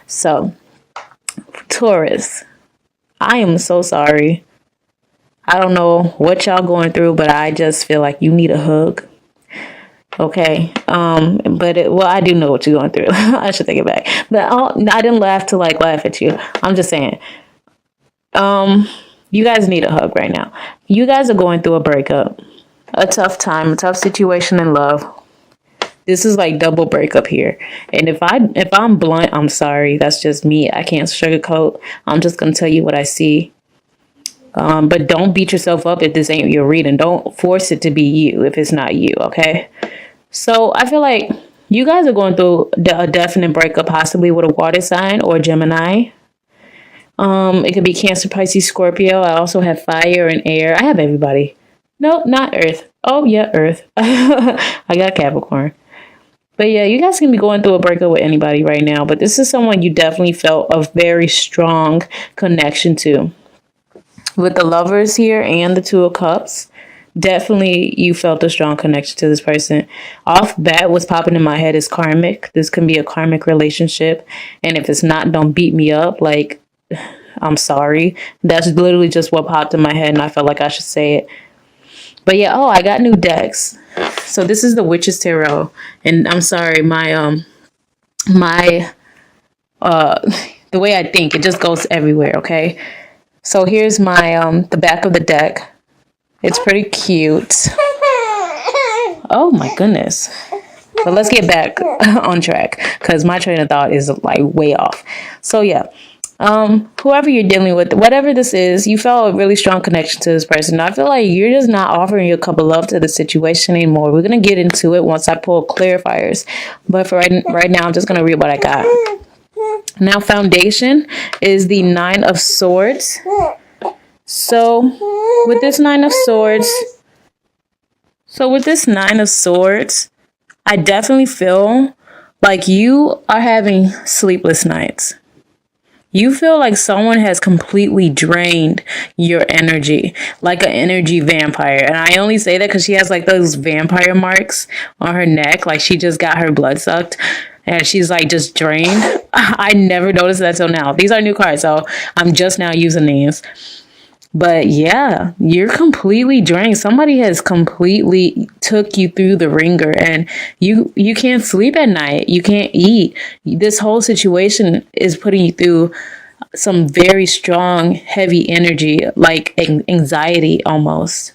So, Taurus, I am so sorry. I don't know what y'all going through, but I just feel like you need a hug. Okay. Well, I do know what you're going through. I should take it back. But I didn't laugh to like laugh at you. I'm just saying. You guys need a hug right now. You guys are going through a breakup, a tough time, a tough situation in love. This is like double breakup here. And if I'm blunt, I'm sorry. That's just me. I can't sugarcoat. I'm just gonna tell you what I see. But don't beat yourself up if this ain't your reading. Don't force it to be you if it's not you, okay? So I feel like you guys are going through a definite breakup, possibly with a water sign or Gemini. It could be Cancer, Pisces, Scorpio. I also have fire and air. I have everybody. No, not Earth. Oh, yeah, Earth. I got Capricorn. But yeah, you guys can be going through a breakup with anybody right now. But this is someone you definitely felt a very strong connection to. With the Lovers here and the Two of Cups, definitely you felt a strong connection to this person. Off bat, what's popping in my head is karmic. This can be a karmic relationship. And if it's not, don't beat me up. Like, I'm sorry. That's literally just what popped in my head and I felt like I should say it. But yeah, I got new decks. So this is the Witch's Tarot. And I'm sorry, the way I think, it just goes everywhere, okay? So here's my the back of the deck. It's pretty cute. Oh my goodness. But let's get back on track because my train of thought is like way off. So yeah. Whoever you're dealing with, whatever this is, you felt a really strong connection to this person. I feel like you're just not offering your cup of love to the situation anymore. We're going to get into it once I pull clarifiers. But for right now, I'm just going to read what I got. Now, foundation is the Nine of Swords. So with this Nine of Swords, I definitely feel like you are having sleepless nights. You feel like someone has completely drained your energy, like an energy vampire. And I only say that because she has like those vampire marks on her neck, like she just got her blood sucked and she's like just drained. I never noticed that till now. These are new cards, so I'm just now using these. But yeah, you're completely drained. Somebody has completely took you through the ringer and you can't sleep at night. You can't eat. This whole situation is putting you through some very strong, heavy energy, like anxiety almost.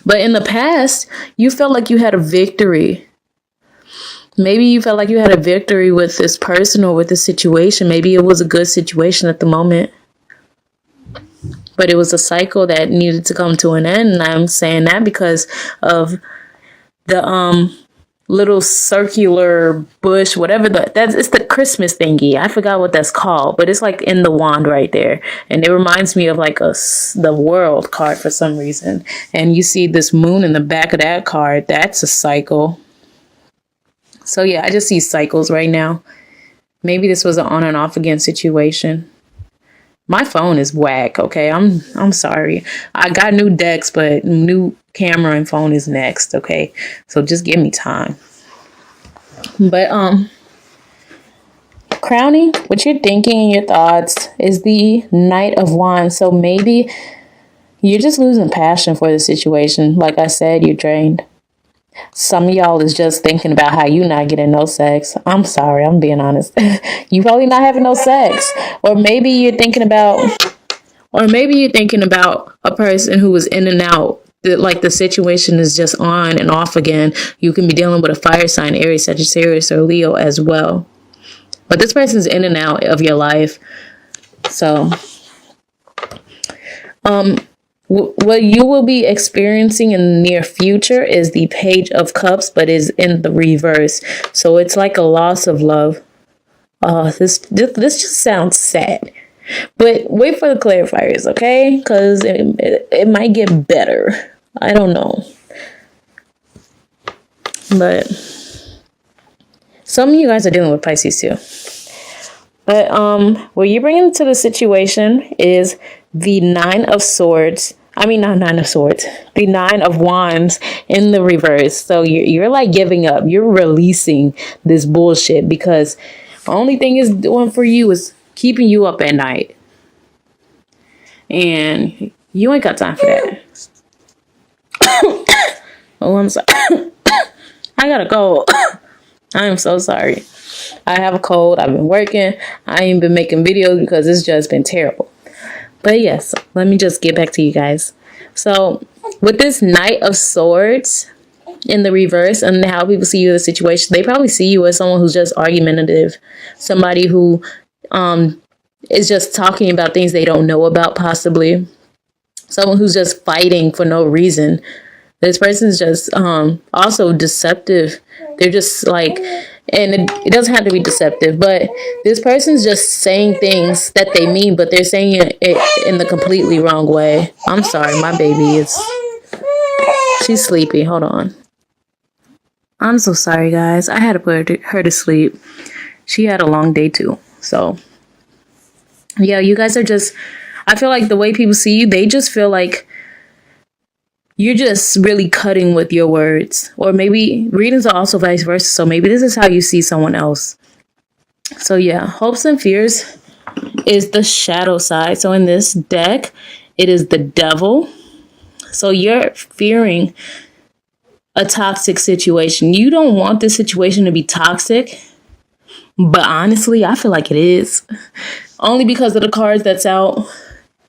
But in the past, you felt like you had a victory. Maybe you felt like you had a victory with this person or with this situation. Maybe it was a good situation at the moment. But it was a cycle that needed to come to an end. And I'm saying that because of the little circular bush, whatever it's the Christmas thingy. I forgot what that's called, but it's like in the wand right there. And it reminds me of like the World card for some reason. And you see this moon in the back of that card. That's a cycle. So yeah, I just see cycles right now. Maybe this was an on and off again situation. My phone is whack, okay? I'm sorry. I got new decks, but new camera and phone is next, okay? So just give me time. But crowning what you're thinking and your thoughts is the Knight of Wands. So maybe you're just losing passion for the situation. Like I said, you're drained. Some of y'all is just thinking about how you not getting no sex. I'm sorry, I'm being honest. You probably not having no sex. Or maybe you're thinking about a person who is in and out. Like the situation is just on and off again. You can be dealing with a fire sign, Aries, Sagittarius, or Leo as well. But this person's in and out of your life. So, what you will be experiencing in the near future is the Page of Cups, but is in the reverse. So it's like a loss of love. This just sounds sad. But wait for the clarifiers, okay? Because it might get better. I don't know. But some of you guys are dealing with Pisces too. But what you're bringing to the situation is the Nine of Swords. I mean, not Nine of Swords. The Nine of Wands in the reverse. So you're like giving up. You're releasing this bullshit because The only thing it's doing for you is keeping you up at night. And you ain't got time for that. Oh, I'm sorry. I got a cold. I am so sorry. I have a cold. I've been working. I ain't been making videos because it's just been terrible. But yes, let me just get back to you guys. So with this Knight of Swords in the reverse and how people see you in the situation, they probably see you as someone who's just argumentative. Somebody who is just talking about things they don't know about, possibly. Someone who's just fighting for no reason. This person's just also deceptive. They're just like, and it doesn't have to be deceptive, but this person's just saying things that they mean, but they're saying it in the completely wrong way. I'm sorry, my baby she's sleepy. Hold on. I'm so sorry, guys. I had to put her to sleep. She had a long day too. So yeah, you guys are just, I feel like the way people see you, they just feel like you're just really cutting with your words. Or maybe readings are also vice versa. So maybe this is how you see someone else. So yeah, hopes and fears is the shadow side. So in this deck, it is the devil. So you're fearing a toxic situation. You don't want this situation to be toxic. But honestly, I feel like it is. Only because of the cards that's out.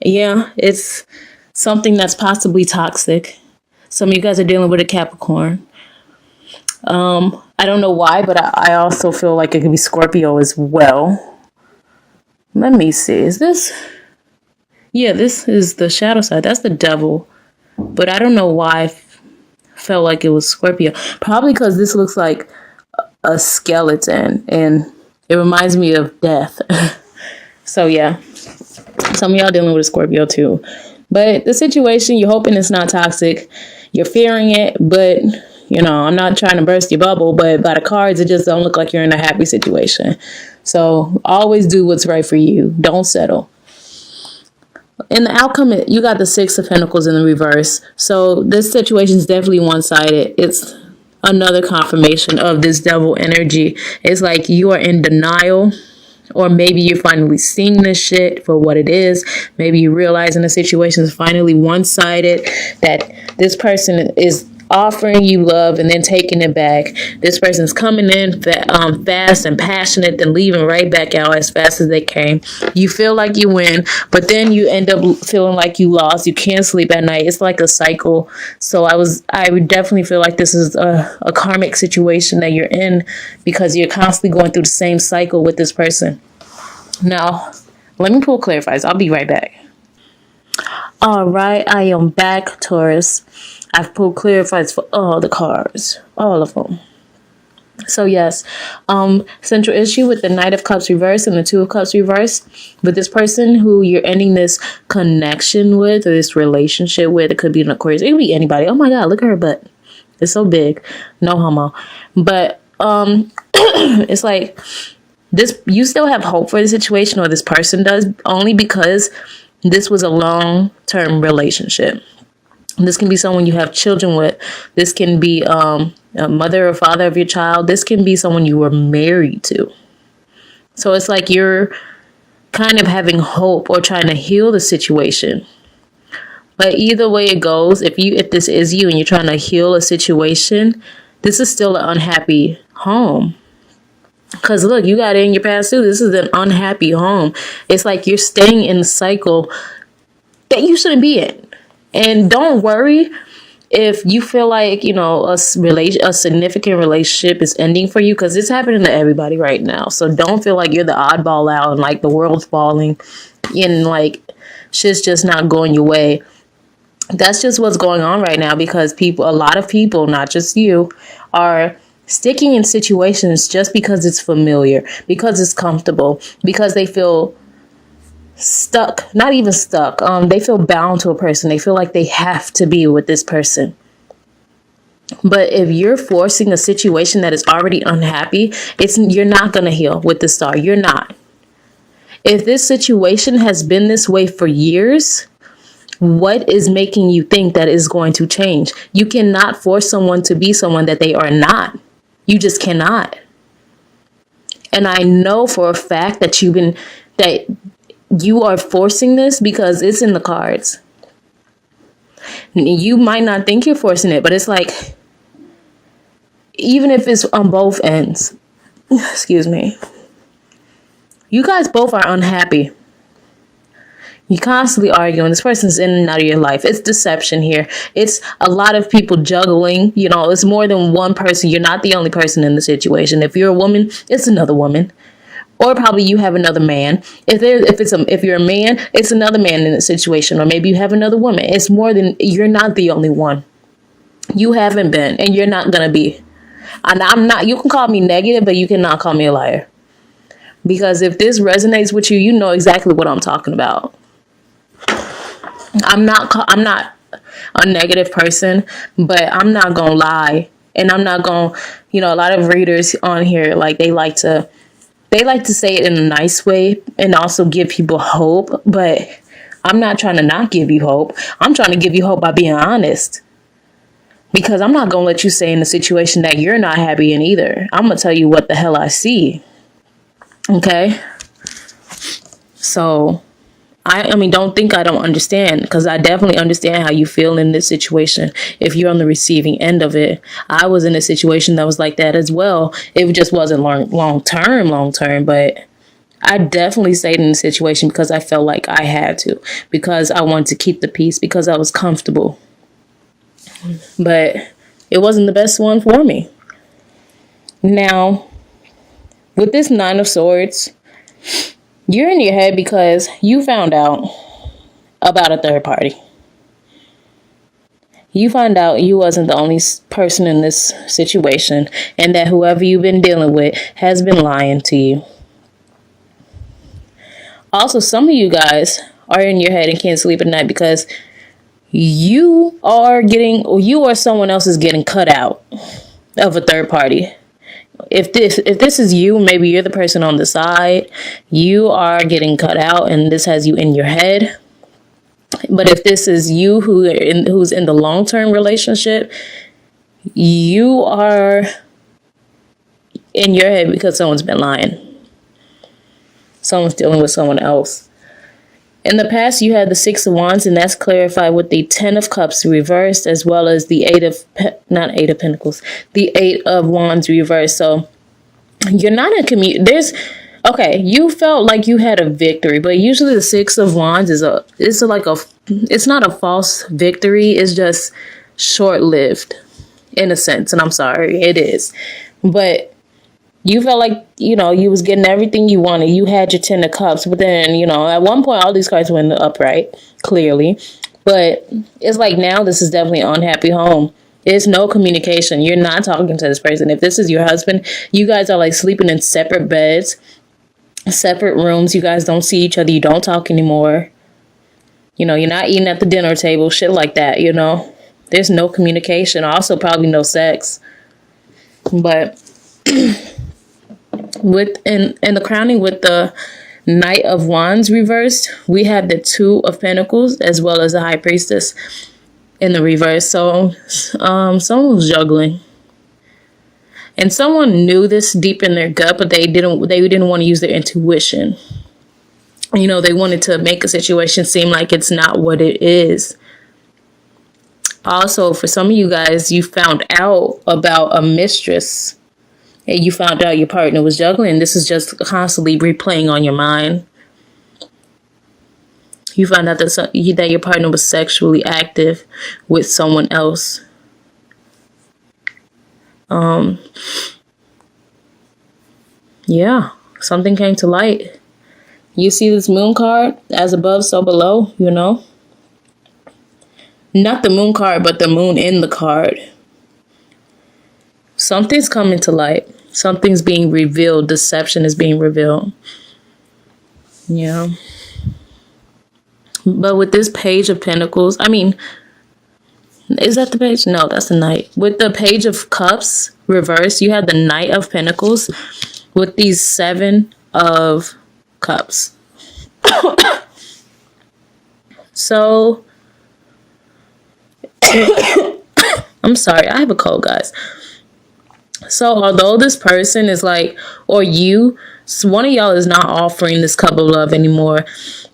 Yeah, it's something that's possibly toxic. Some of you guys are dealing with a Capricorn. I don't know why, but I also feel like it could be Scorpio as well. Let me see. Is this? Yeah, this is the shadow side. That's the devil. But I don't know why I felt like it was Scorpio. Probably because this looks like a skeleton and it reminds me of death. So yeah, some of y'all dealing with a Scorpio too. But the situation, you're hoping it's not toxic. You're fearing it, but you know, I'm not trying to burst your bubble, but by the cards, it just don't look like you're in a happy situation. So always do what's right for you. Don't settle. In the outcome, you got the Six of Pentacles in the reverse. So this situation is definitely one-sided. It's another confirmation of this devil energy. It's like you are in denial. Or maybe you're finally seeing this shit for what it is. Maybe you realizing the situation is finally one-sided. That this person is offering you love and then taking it back. This person's coming in fast and passionate, then leaving right back out as fast as they came. You feel like you win, but then you end up feeling like you lost. You can't sleep at night. It's like a cycle. So I would definitely feel like this is a karmic situation that you're in because you're constantly going through the same cycle with this person. Now, let me pull clarifiers. I'll be right back. All right, I am back, Taurus. I've pulled clarifiers for all the cards, all of them. So yes, central issue with the Knight of Cups reverse and the Two of Cups reverse. With this person who you're ending this connection with or this relationship with, it could be an Aquarius, it could be anybody. Oh my God, look at her butt. It's so big. No homo. But it's like this, you still have hope for the situation, or this person does, only because this was a long-term relationship. This can be someone you have children with. This can be a mother or father of your child. This can be someone you were married to. So it's like you're kind of having hope or trying to heal the situation. But either way it goes, if this is you and you're trying to heal a situation, this is still an unhappy home. Because look, you got it in your past too. This is an unhappy home. It's like you're staying in the cycle that you shouldn't be in. And don't worry if you feel like, you know, a significant relationship is ending for you, because it's happening to everybody right now. So don't feel like you're the oddball out and like the world's falling and like shit's just not going your way. That's just what's going on right now, because a lot of people, not just you, are sticking in situations just because it's familiar, because it's comfortable, because they feel stuck, not even stuck. They feel bound to a person. They feel like they have to be with this person. But if you're forcing a situation that is already unhappy, you're not going to heal with the Star. You're not. If this situation has been this way for years, what is making you think that is going to change? You cannot force someone to be someone that they are not. You just cannot. And I know for a fact that you are forcing this because it's in the cards. You might not think you're forcing it, but it's like, even if it's on both ends, excuse me, you guys both are unhappy. You constantly arguing. This person's in and out of your life. It's deception here. It's a lot of people juggling. You know, it's more than one person. You're not the only person in the situation. If you're a woman, it's another woman. Or probably you have another man. If you're a man, it's another man in the situation. Or maybe you have another woman. It's more than, you're not the only one. You haven't been, and you're not going to be. And I'm not, you can call me negative, but you cannot call me a liar. Because if this resonates with you, you know exactly what I'm talking about. I'm not a negative person, but I'm not going to lie. And I'm not going to, a lot of readers on here, like, they like to say it in a nice way and also give people hope. But I'm not trying to not give you hope. I'm trying to give you hope by being honest. Because I'm not going to let you stay in a situation that you're not happy in either. I'm going to tell you what the hell I see. Okay? So, I mean, don't think I don't understand, because I definitely understand how you feel in this situation if you're on the receiving end of it. I was in a situation that was like that as well. It just wasn't long term, but I definitely stayed in the situation because I felt like I had to, because I wanted to keep the peace, because I was comfortable. But it wasn't the best one for me. Now, with this Nine of Swords, you're in your head because you found out about a third party. You found out you wasn't the only person in this situation, and that whoever you've been dealing with has been lying to you. Also, some of you guys are in your head and can't sleep at night because you or someone else is getting cut out of a third party. If this is you, maybe you're the person on the side, you are getting cut out and this has you in your head. But if this is you who's in the long-term relationship, you are in your head because someone's been lying. Someone's dealing with someone else. In the past, you had the Six of Wands, and that's clarified with the Ten of Cups reversed, as well as the the Eight of Wands reversed. So you're not in you felt like you had a victory, but usually the Six of Wands it's not a false victory. It's just short-lived in a sense. And I'm sorry, it is. But you felt like, you was getting everything you wanted. You had your Ten of Cups. But then, at one point, all these cards went upright, clearly. But it's like now this is definitely an unhappy home. There's no communication. You're not talking to this person. If this is your husband, you guys are like sleeping in separate beds, separate rooms. You guys don't see each other. You don't talk anymore. You're not eating at the dinner table, shit like that, There's no communication. Also, probably no sex. But in the crowning with the Knight of Wands reversed, we have the Two of Pentacles as well as the High Priestess in the reverse. So someone was juggling, and someone knew this deep in their gut, but they didn't want to use their intuition. They wanted to make a situation seem like it's not what it is. Also, for some of you guys, you found out about a mistress. And you found out your partner was juggling. This is just constantly replaying on your mind. You found out that your partner was sexually active with someone else. Yeah, something came to light. You see this Moon card, as above, so below, Not the Moon card, but the moon in the card. Something's coming to light. Something's being revealed. Deception is being revealed. Yeah. But with this Page of Pentacles, is that the page? No, that's the Knight. With the Page of Cups reversed, you have the Knight of Pentacles with these Seven of Cups. So, I'm sorry. I have a cold, guys. So although this person is like, or you, one of y'all is not offering this cup of love anymore.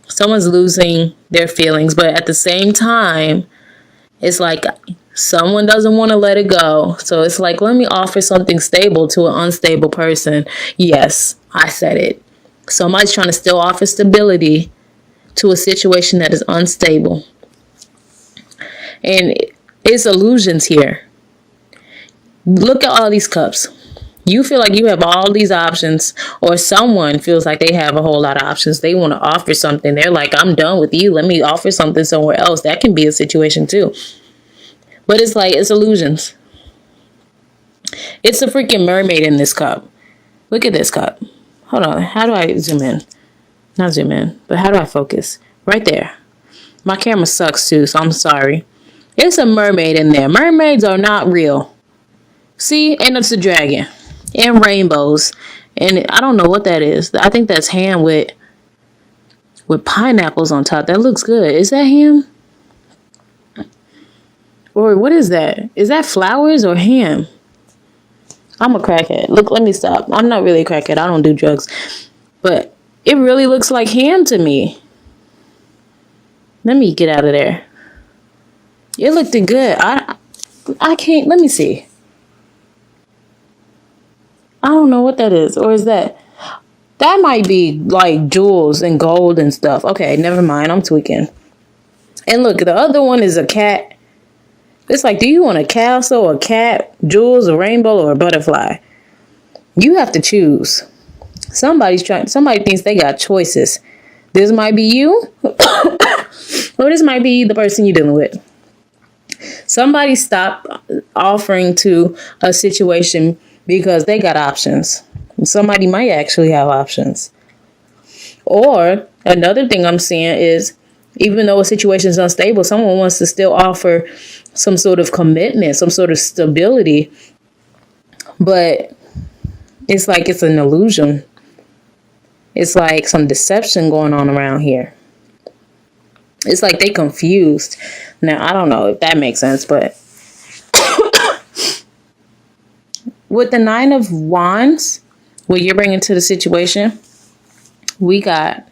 Someone's losing their feelings, but at the same time, it's like someone doesn't want to let it go. So it's like, let me offer something stable to an unstable person. Yes, I said it. Somebody's trying to still offer stability to a situation that is unstable. And it's illusions here. Look at all these cups. You feel like you have all these options, or someone feels like they have a whole lot of options. They want to offer something. They're like, I'm done with you. Let me offer something somewhere else. That can be a situation too. But it's like, it's illusions. It's a freaking mermaid in this cup. Look at this cup. Hold on. How do I zoom in? Not zoom in, but how do I focus? Right there. My camera sucks too, so I'm sorry. It's a mermaid in there. Mermaids are not real. See? And it's a dragon. And rainbows. And I don't know what that is. I think that's ham with pineapples on top. That looks good. Is that ham? Or what is that? Is that flowers or ham? I'm a crackhead. Look, let me stop. I'm not really a crackhead. I don't do drugs. But it really looks like ham to me. Let me get out of there. It looked good. I can't. Let me see. I don't know what that is. Or is that might be like jewels and gold and stuff. Okay, never mind. I'm tweaking. And look, the other one is a cat. It's like, do you want a castle, a cat, jewels, a rainbow, or a butterfly? You have to choose. Somebody thinks they got choices. This might be you, or this might be the person you're dealing with. Somebody stopped offering to a situation because they got options. Somebody might actually have options. Or another thing I'm seeing is, even though a situation is unstable, someone wants to still offer some sort of commitment, some sort of stability. But it's like it's an illusion. It's like some deception going on around here. It's like they confused. Now, I don't know if that makes sense, but with the 9 of Wands, what you're bringing to the situation, we got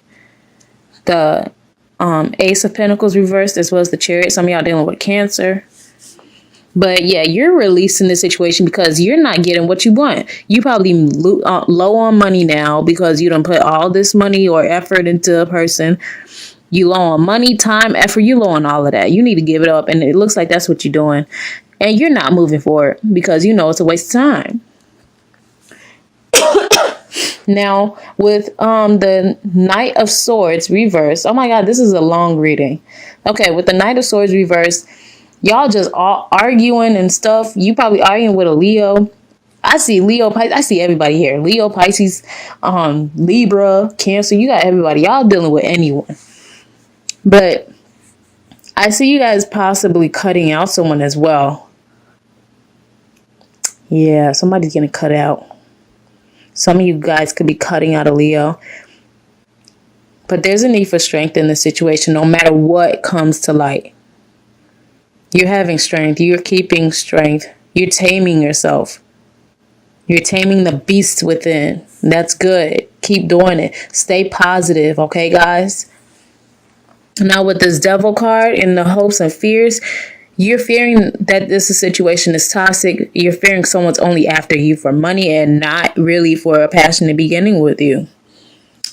the Ace of Pentacles reversed, as well as the Chariot. Some of y'all dealing with Cancer. But yeah, you're releasing this situation because you're not getting what you want. You probably low on money now because you don't put all this money or effort into a person. You low on money, time, effort. You low on all of that. You need to give it up. And it looks like that's what you're doing. And you're not moving forward because you know it's a waste of time. Now, with the Knight of Swords reversed. Oh my God, this is a long reading. Okay, with the Knight of Swords reversed, y'all just all arguing and stuff. You probably arguing with a Leo. I see Leo, I see everybody here. Leo, Pisces, Libra, Cancer. You got everybody. Y'all dealing with anyone. But I see you guys possibly cutting out someone as well. Yeah, somebody's getting cut out. Some of you guys could be cutting out a Leo. But there's a need for strength in this situation, no matter what comes to light. You're having strength. You're keeping strength. You're taming yourself. You're taming the beast within. That's good. Keep doing it. Stay positive, okay, guys? Now, with this Devil card and the hopes and fears, you're fearing that this situation is toxic. You're fearing someone's only after you for money and not really for a passionate beginning with you.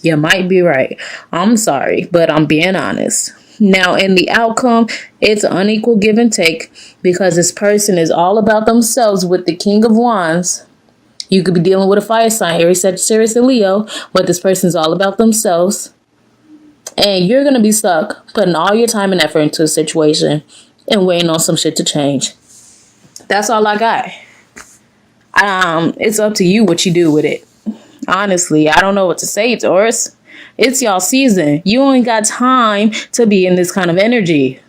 You might be right. I'm sorry, but I'm being honest. Now, in the outcome, it's an unequal give and take because this person is all about themselves with the King of Wands. You could be dealing with a fire sign, Aries, Sagittarius, and Leo, but this person's all about themselves. And you're going to be stuck putting all your time and effort into a situation and waiting on some shit to change. That's all I got. It's up to you what you do with it. Honestly, I don't know what to say, Taurus. It's y'all season. You only got time to be in this kind of energy.